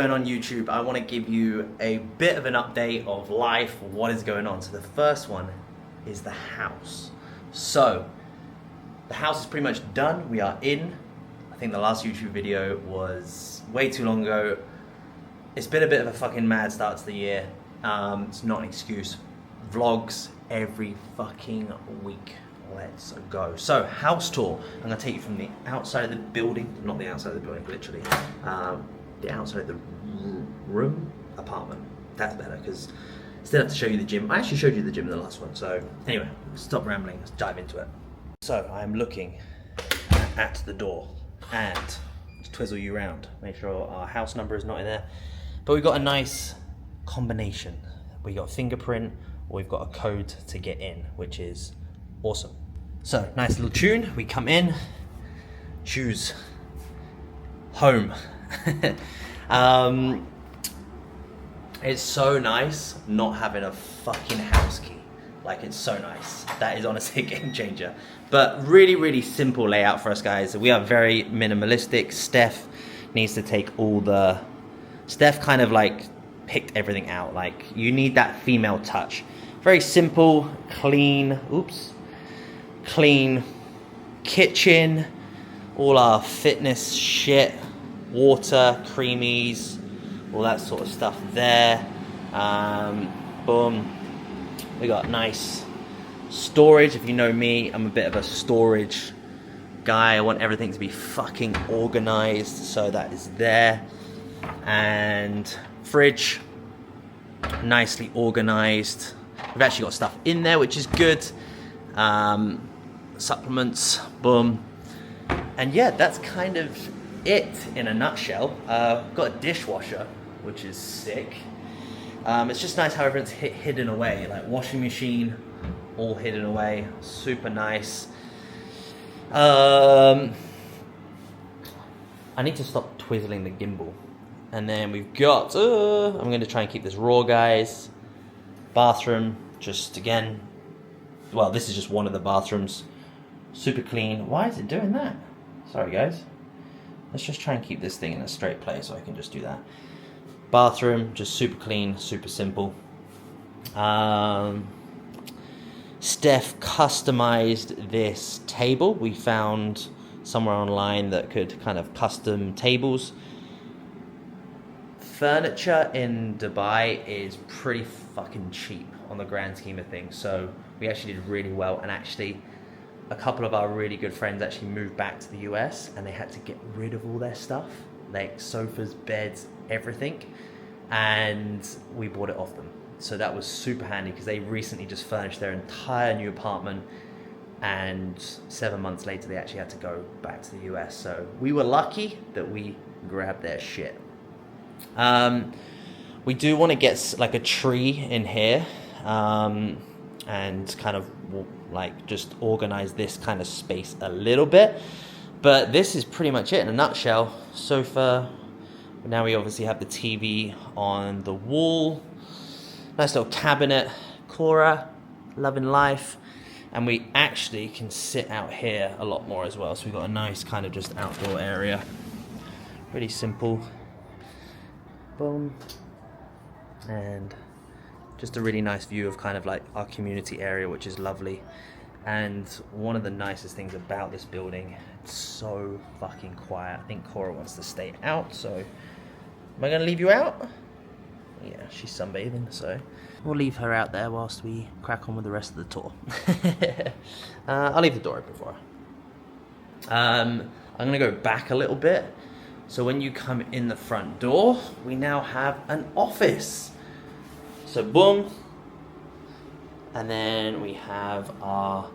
On YouTube, I want to give you a bit of an update of life, what is going on. So the first one is the house. So the house is pretty much done. We are in. I think the last YouTube video was way too long ago. It's been a bit of a fucking mad start to the year. It's not an excuse. Vlogs every fucking week. Let's go. So house tour. I'm gonna take you from the outside of the building, not the outside of the building, literally. The outside of the apartment. That's better because still have to show you the gym. I actually showed you the gym in the last one. So anyway, stop rambling. Let's dive into it. So I'm looking at the door and just twizzle you around. Make sure our house number is not in there. But we've got a nice combination. We got a fingerprint, or we've got a code to get in, which is awesome. So nice little tune. We come in, choose home. It's so nice not having a fucking house key. Like, it's so nice. That is honestly a game changer. But really simple layout for us, guys. We are very minimalistic. Steph needs to take all the... Steph kind of like picked everything out. Like, you need that female touch. Very simple, clean, clean kitchen, all our fitness shit, water, creamies, all that sort of stuff there. Boom. We got nice storage. If you know me, I'm a bit of a storage guy. I want everything to be fucking organized, so that is there. And fridge, nicely organized. We've actually got stuff in there, which is good. Supplements, boom. And yeah, that's kind of it in a nutshell. Got a dishwasher, which is sick. It's just nice how everything's hidden away. Like washing machine, all hidden away. Super nice. I need to stop twizzling the gimbal. And then we've got, I'm going to try and keep this raw, guys. Bathroom, just again, well, this is just one of the bathrooms. Super clean. Why is it doing that? Sorry, guys. Let's just try and keep this thing in a straight place so I can just do that. Bathroom, just super clean, super simple. Steph customized this table. We found somewhere online that could kind of custom tables. Furniture in Dubai is pretty fucking cheap on the grand scheme of things, so we actually did really well. And actually, a couple of our really good friends actually moved back to the US and they had to get rid of all their stuff, like sofas, beds, everything, and we bought it off them. So that was super handy because they recently just furnished their entire new apartment, and 7 months later they actually had to go back to the US. So we were lucky that we grabbed their shit. We do want to get like a tree in here, and kind of like just organize this kind of space a little bit. But this is pretty much it in a nutshell. Sofa. Now we obviously have the TV on the wall. Nice little cabinet. Cora, loving life. And we actually can sit out here a lot more as well. So we've got a nice kind of just outdoor area. Pretty simple. Boom. And just a really nice view of kind of like our community area, which is lovely. And one of the nicest things about this building, it's so fucking quiet. I think Cora wants to stay out, so am I going to leave you out? Yeah, she's sunbathing, so we'll leave her out there whilst we crack on with the rest of the tour. I'll leave the door open for her. I'm going to go back a little bit. So when you come in the front door, we now have an office. So boom. And then we have our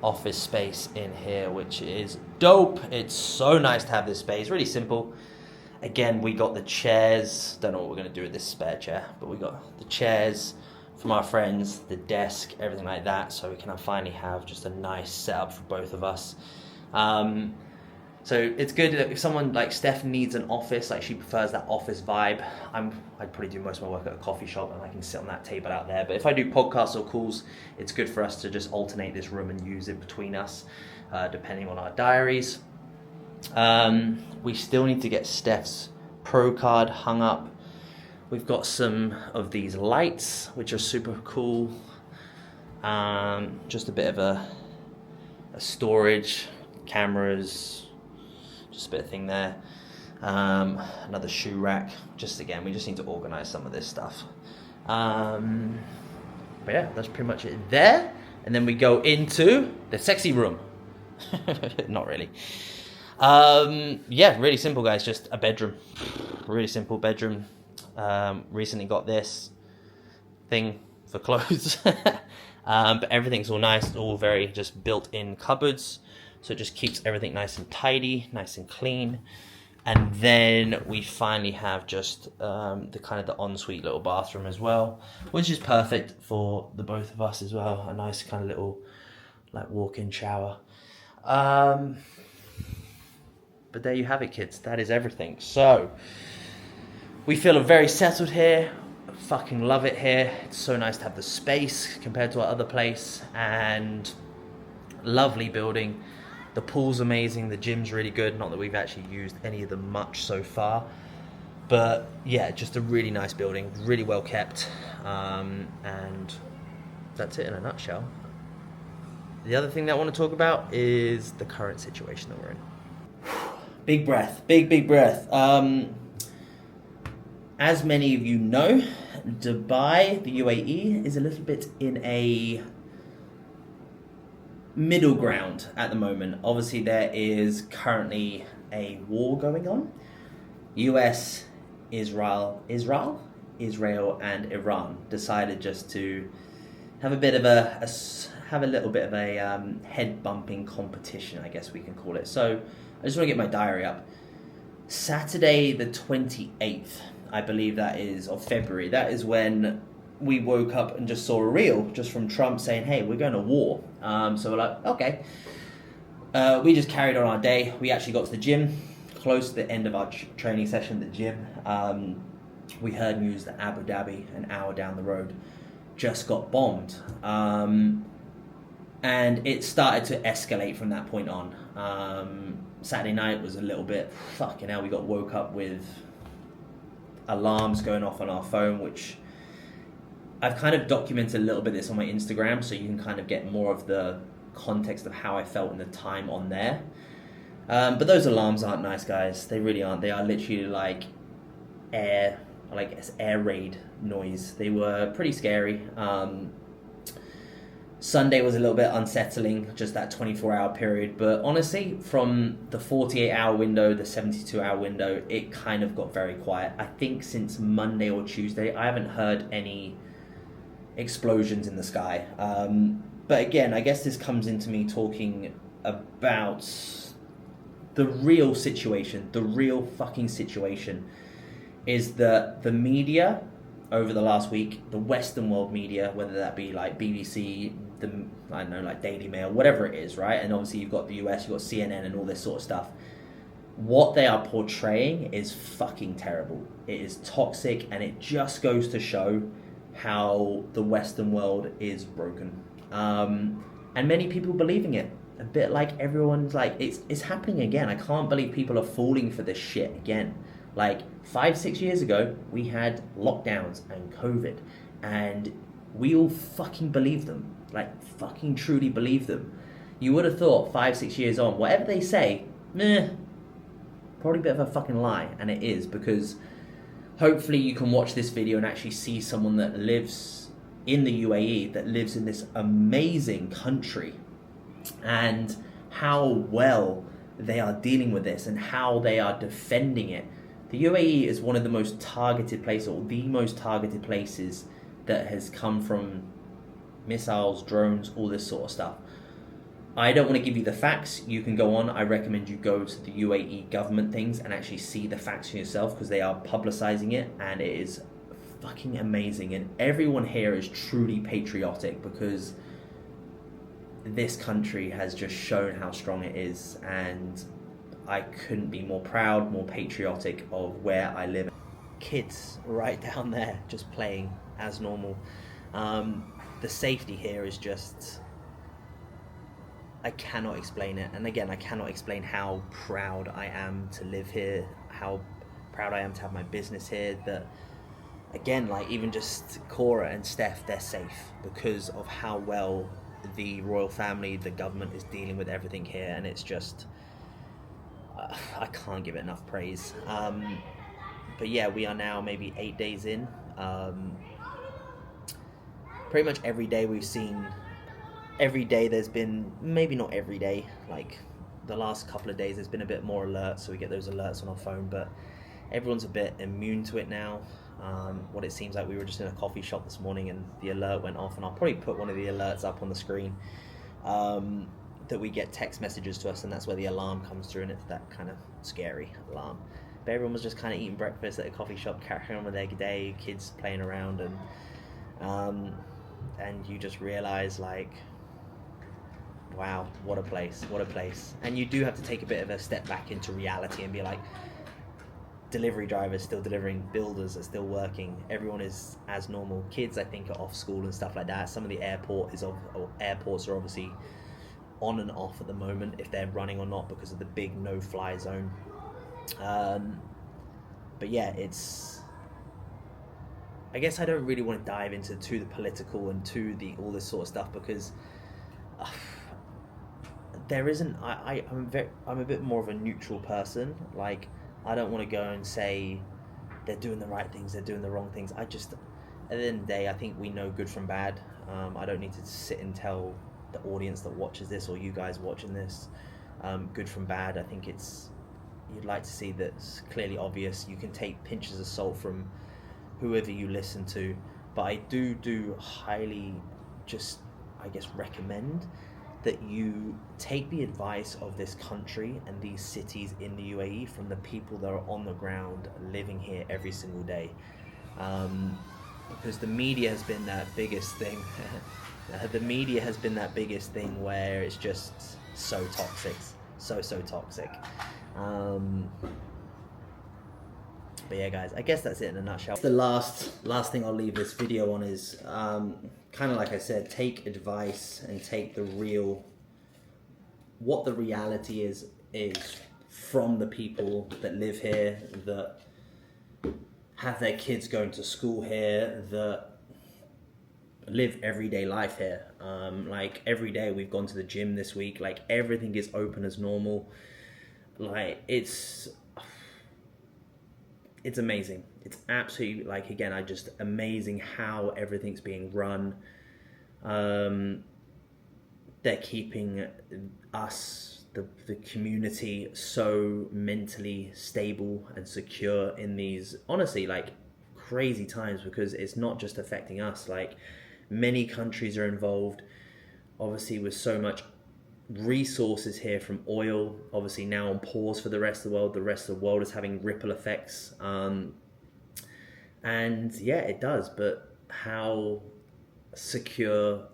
office space in here, which is dope. It's so nice to have this space, really simple. Again, we got the chairs. Don't know what we're gonna do with this spare chair, but we got the chairs from our friends, the desk, everything like that. So we can finally have just a nice setup for both of us. So it's good if someone like Steph needs an office, like she prefers that office vibe. I'd probably do most of my work at a coffee shop and I can sit on that table out there. But if I do podcasts or calls, it's good for us to just alternate this room and use it between us, depending on our diaries. We still need to get Steph's Pro card hung up. We've got some of these lights, which are super cool. Just a bit of a storage, cameras, just a bit of thing there. Another shoe rack. Just again, we just need to organize some of this stuff. But yeah, that's pretty much it there. And then we go into the sexy room. Not really. Yeah, really simple, guys. Just a bedroom. Really simple bedroom. Recently got this thing for clothes. But everything's all nice, all very just built-in cupboards. So it just keeps everything nice and tidy, nice and clean. And then we finally have just the ensuite little bathroom as well, which is perfect for the both of us as well. A nice kind of little like walk-in shower. But there you have it, kids. That is everything. So we feel very settled here. Fucking love it here. It's so nice to have the space compared to our other place, and lovely building. The pool's amazing, the gym's really good. Not that we've actually used any of them much so far, but yeah, just a really nice building, really well kept, and that's it in a nutshell. The other thing that I want to talk about is the current situation that we're in. Big breath, big breath. As many of you know, Dubai, the UAE, is a little bit in a middle ground at the moment. Obviously, there is currently a war going on. US, Israel, and Iran decided just to have a bit of a little bit of a head bumping competition, I guess we can call it. So I just want to get my diary up. Saturday the 28th, I believe that is, of February, that is when we woke up and just saw a reel just from Trump saying, hey, we're going to war. So we're like, okay. We just carried on our day. We actually got to the gym, close to the end of our training session at the gym. We heard news that Abu Dhabi, an hour down the road, just got bombed. And it started to escalate from that point on. Saturday night was a little bit, fucking hell, we got woke up with alarms going off on our phone, which I've kind of documented a little bit of this on my Instagram, so you can kind of get more of the context of how I felt in the time on there. But those alarms aren't nice, guys. They really aren't. They are literally like air raid noise. They were pretty scary. Sunday was a little bit unsettling, just that 24-hour period. But honestly, from the 48-hour window, the 72-hour window, it kind of got very quiet. I think since Monday or Tuesday, I haven't heard any explosions in the sky. But again, I guess this comes into me talking about the real situation. The real fucking situation is that the media over the last week, the Western world media, whether that be like BBC, like Daily Mail, whatever it is, right? And obviously you've got the US, you've got CNN and all this sort of stuff. What they are portraying is fucking terrible. It is toxic, and it just goes to show how the Western world is broken. And many people believing it. A bit like everyone's like, it's happening again. I can't believe people are falling for this shit again. Like 5-6 years ago, we had lockdowns and COVID, and we all fucking believed them. Like, fucking truly believed them. You would have thought 5-6 years on, whatever they say, probably a bit of a fucking lie, and it is, because hopefully you can watch this video and actually see someone that lives in the UAE, that lives in this amazing country, and how well they are dealing with this and how they are defending it. The UAE is one of the most targeted places, or the most targeted places that has come from missiles, drones, all this sort of stuff. I don't want to give you the facts. You can go on. I recommend you go to the UAE government things and actually see the facts for yourself, because they are publicizing it, and it is fucking amazing. And everyone here is truly patriotic, because this country has just shown how strong it is, and I couldn't be more proud, more patriotic of where I live. Kids right down there just playing as normal. The safety here is just, I cannot explain it. And again, I cannot explain how proud I am to live here, how proud I am to have my business here. That again, like even just Cora and Steph, they're safe because of how well the royal family, the government is dealing with everything here, and it's just I can't give it enough praise. But yeah, we are now maybe 8 days in. Pretty much every day we've seen, every day there's been, maybe not every day, like the last couple of days there's been a bit more alerts, so we get those alerts on our phone, but everyone's a bit immune to it now. What it seems like, we were just in a coffee shop this morning and the alert went off, and I'll probably put one of the alerts up on the screen, that we get text messages to us, and that's where the alarm comes through, and it's that kind of scary alarm. But everyone was just kind of eating breakfast at a coffee shop, carrying on with their day, kids playing around, and you just realize, like, wow, what a place, what a place. And you do have to take a bit of a step back into reality and be like, delivery drivers still delivering, builders are still working, everyone is as normal. Kids, I think, are off school and stuff like that. Some of the airports are obviously on and off at the moment, if they're running or not, because of the big no-fly zone. But yeah, I guess I don't really want to dive into the political and to the all this sort of stuff, because there isn't. I'm a bit more of a neutral person. Like, I don't want to go and say they're doing the right things, they're doing the wrong things. I just, at the end of the day, I think we know good from bad. I don't need to sit and tell the audience that watches this, or you guys watching this, good from bad. I think you'd like to see that's clearly obvious. You can take pinches of salt from whoever you listen to, but I do highly just, I guess, recommend that you take the advice of this country and these cities in the UAE from the people that are on the ground living here every single day, because the media has been that biggest thing. The media has been that biggest thing where it's just so toxic, so toxic. But yeah, guys, I guess that's it in a nutshell. The last thing I'll leave this video on is kind of like I said, take advice and take what the reality is from the people that live here, that have their kids going to school here, that live everyday life here. Like, every day we've gone to the gym this week, like everything is open as normal. Like, it's amazing. It's absolutely, like, again, amazing how everything's being run. They're keeping us, the community, so mentally stable and secure in these, honestly, like, crazy times, because it's not just affecting us. Like, many countries are involved, obviously, with so much resources here from oil, obviously now on pause for the rest of the world. The rest of the world is having ripple effects, and yeah, it does. But how secure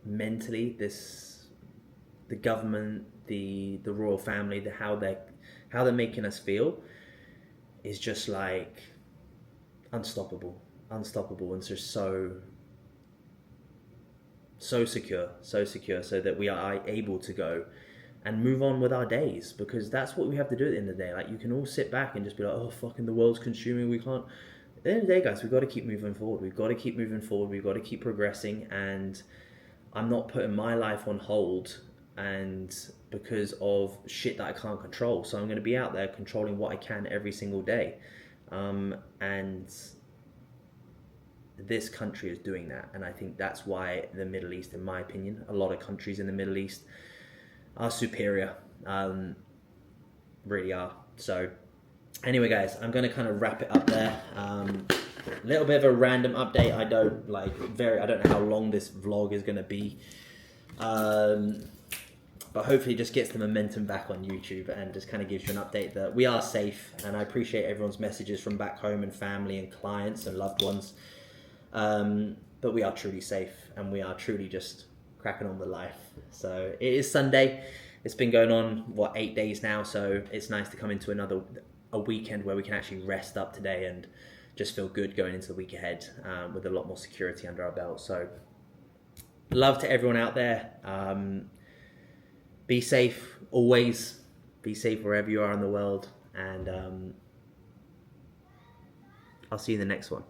mentally the government, the royal family, how they're making us feel is just like unstoppable, and it's just so secure, so that we are able to go and move on with our days, because that's what we have to do at the end of the day. Like, you can all sit back and just be like, oh, fucking the world's consuming, we can't. At the end of the day, guys, we've got to keep moving forward. We've got to keep progressing, and I'm not putting my life on hold and because of shit that I can't control. So I'm going to be out there controlling what I can every single day, and this country is doing that. And I think that's why the Middle East, in my opinion, a lot of countries in the Middle East are superior, really are. So anyway, guys, I'm going to kind of wrap it up there. A little bit of a random update. I don't know how long this vlog is going to be, but hopefully it just gets the momentum back on YouTube and just kind of gives you an update that we are safe. And I appreciate everyone's messages from back home, and family and clients and loved ones. But we are truly safe, and we are truly just cracking on with life. So it is Sunday. It's been going on, 8 days now. So it's nice to come into a weekend where we can actually rest up today and just feel good going into the week ahead, with a lot more security under our belt. So love to everyone out there. Be safe, always be safe wherever you are in the world. And I'll see you in the next one.